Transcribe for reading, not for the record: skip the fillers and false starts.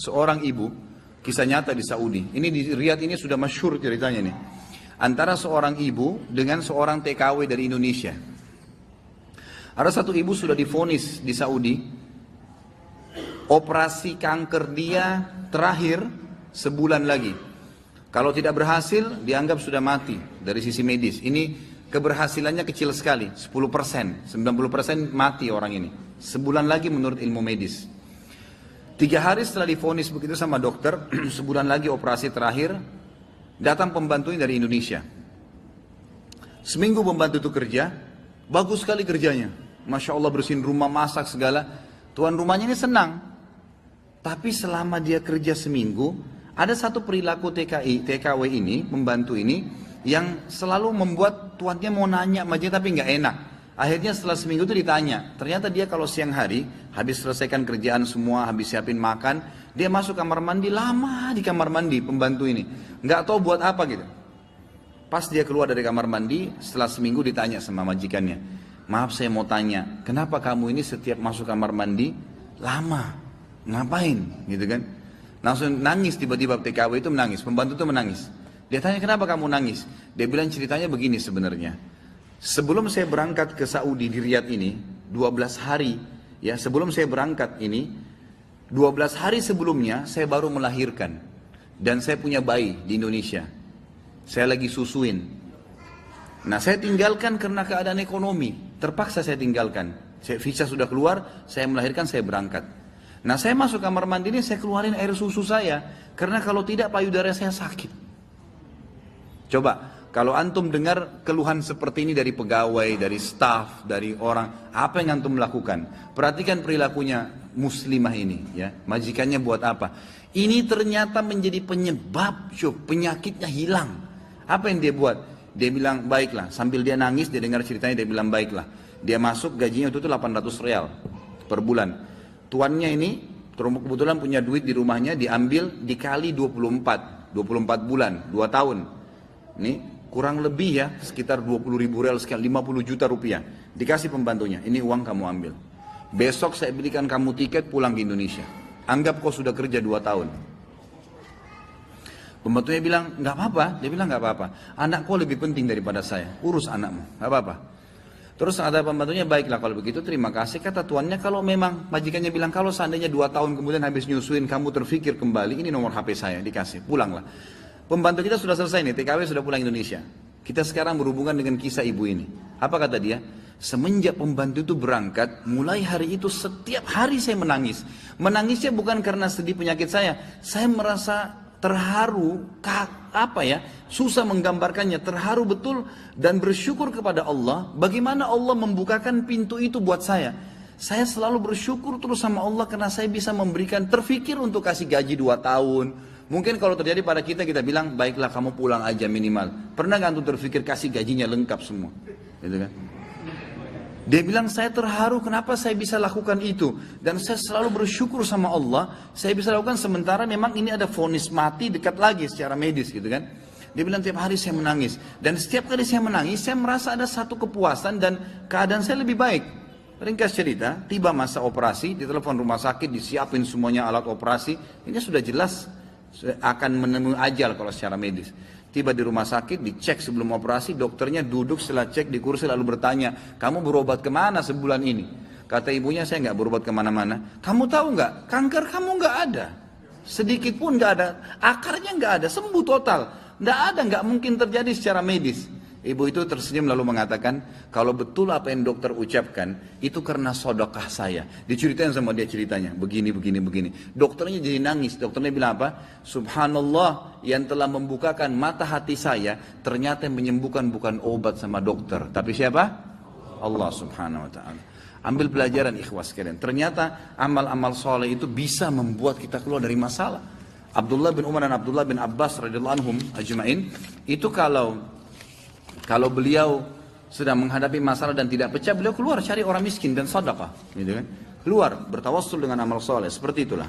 seorang ibu, kisah nyata di Saudi. Ini di Riyadh ini sudah masyhur ceritanya nih. Antara seorang ibu dengan seorang TKW dari Indonesia. Ada satu ibu sudah divonis di Saudi, operasi kanker dia terakhir sebulan lagi. Kalau tidak berhasil, dianggap sudah mati dari sisi medis. Ini keberhasilannya kecil sekali, 10%, 90% mati orang ini. Sebulan lagi menurut ilmu medis. 3 hari setelah divonis begitu sama dokter, sebulan lagi operasi terakhir, datang pembantunya dari Indonesia. Seminggu pembantu itu kerja, bagus sekali kerjanya. Masya Allah bersihin rumah, masak segala. Tuan rumahnya ini senang. Tapi selama dia kerja seminggu, ada satu perilaku TKW ini, pembantu ini, yang selalu membuat tuannya mau nanya sama dia tapi nggak enak. Akhirnya setelah seminggu itu ditanya, ternyata dia kalau siang hari, habis selesaikan kerjaan semua, habis siapin makan, dia masuk kamar mandi, lama di kamar mandi pembantu ini. Nggak tahu buat apa gitu. Pas dia keluar dari kamar mandi, setelah seminggu ditanya sama majikannya, maaf saya mau tanya, kenapa kamu ini setiap masuk kamar mandi, lama, ngapain gitu kan. Langsung nangis tiba-tiba TKW itu menangis, pembantu itu menangis. Dia tanya kenapa kamu nangis? Dia bilang ceritanya begini sebenarnya. Sebelum saya berangkat ke Saudi di Riyadh ini, 12 hari, ya sebelum saya berangkat ini, 12 hari sebelumnya saya baru melahirkan. Dan saya punya bayi di Indonesia. Saya lagi susuin. Nah saya tinggalkan karena keadaan ekonomi. Terpaksa saya tinggalkan. Visa sudah keluar, saya melahirkan, saya berangkat. Nah saya masuk kamar mandi ini, saya keluarin air susu saya. Karena kalau tidak payudara saya sakit. Coba, kalau antum dengar keluhan seperti ini dari pegawai, dari staf, dari orang, apa yang antum lakukan? Perhatikan perilakunya muslimah ini, ya. Majikannya buat apa? Ini ternyata menjadi penyebab, penyakitnya hilang. Apa yang dia buat? Dia bilang, baiklah. Sambil dia nangis, dia dengar ceritanya, dia bilang, baiklah. Dia masuk, gajinya itu 800 real per bulan. Tuannya ini, kebetulan punya duit di rumahnya, diambil dikali 24 bulan, 2 tahun. Ini kurang lebih ya, sekitar 20.000 real, sekian 50 juta rupiah. Dikasih pembantunya, ini uang kamu ambil. Besok saya belikan kamu tiket pulang ke Indonesia. Anggap kau sudah kerja 2 tahun. Pembantunya bilang, nggak apa-apa. Dia bilang, nggak apa-apa. Anak kau lebih penting daripada saya. Urus anakmu, nggak apa-apa. Terus ada pembantunya, baiklah kalau begitu terima kasih. Kata tuannya, kalau memang majikannya bilang, kalau seandainya 2 tahun kemudian habis nyusuin, kamu terfikir kembali, ini nomor HP saya, dikasih, pulanglah. Pembantu kita sudah selesai nih, TKW sudah pulang Indonesia. Kita sekarang berhubungan dengan kisah ibu ini. Apa kata dia? Semenjak pembantu itu berangkat, mulai hari itu setiap hari saya menangis. Menangisnya bukan karena sedih penyakit saya merasa terharu, susah menggambarkannya, terharu betul dan bersyukur kepada Allah. Bagaimana Allah membukakan pintu itu buat saya. Saya selalu bersyukur terus sama Allah karena saya bisa memberikan, terfikir untuk kasih gaji 2 tahun. Mungkin kalau terjadi pada kita, kita bilang, baiklah kamu pulang aja minimal. Pernah gak antum terfikir kasih gajinya lengkap semua? Gitu kan? Dia bilang, saya terharu kenapa saya bisa lakukan itu. Dan saya selalu bersyukur sama Allah, saya bisa lakukan sementara memang ini ada vonis mati dekat lagi secara medis gitu kan. Dia bilang, tiap hari saya menangis. Dan setiap kali saya menangis, saya merasa ada satu kepuasan dan keadaan saya lebih baik. Ringkas cerita, tiba masa operasi, ditelepon rumah sakit, disiapin semuanya alat operasi. Ini sudah jelas akan menemui ajal kalau secara medis. Tiba di rumah sakit, dicek sebelum operasi, dokternya duduk setelah cek di kursi lalu bertanya, kamu berobat kemana sebulan ini? Kata ibunya, saya nggak berobat kemana-mana. Kamu tahu nggak, kanker kamu nggak ada, sedikit pun nggak ada, akarnya nggak ada, sembuh total, nggak ada, nggak mungkin terjadi secara medis. Ibu itu tersenyum lalu mengatakan, kalau betul apa yang dokter ucapkan, itu karena sedekah saya. Diceritain sama dia ceritanya, begini. Dokternya jadi nangis, dokternya bilang apa? Subhanallah, yang telah membukakan mata hati saya, ternyata yang menyembuhkan bukan obat sama dokter. Tapi siapa? Allah subhanahu wa ta'ala. Ambil pelajaran ikhwas sekalian. Ternyata amal-amal soleh itu bisa membuat kita keluar dari masalah. Abdullah bin Umar dan Abdullah bin Abbas radhiyallahu anhum ajma'in, itu kalau beliau sedang menghadapi masalah dan tidak pecah, beliau keluar cari orang miskin dan sedekah, gitu kan? Keluar bertawassul dengan amal soleh, seperti itulah.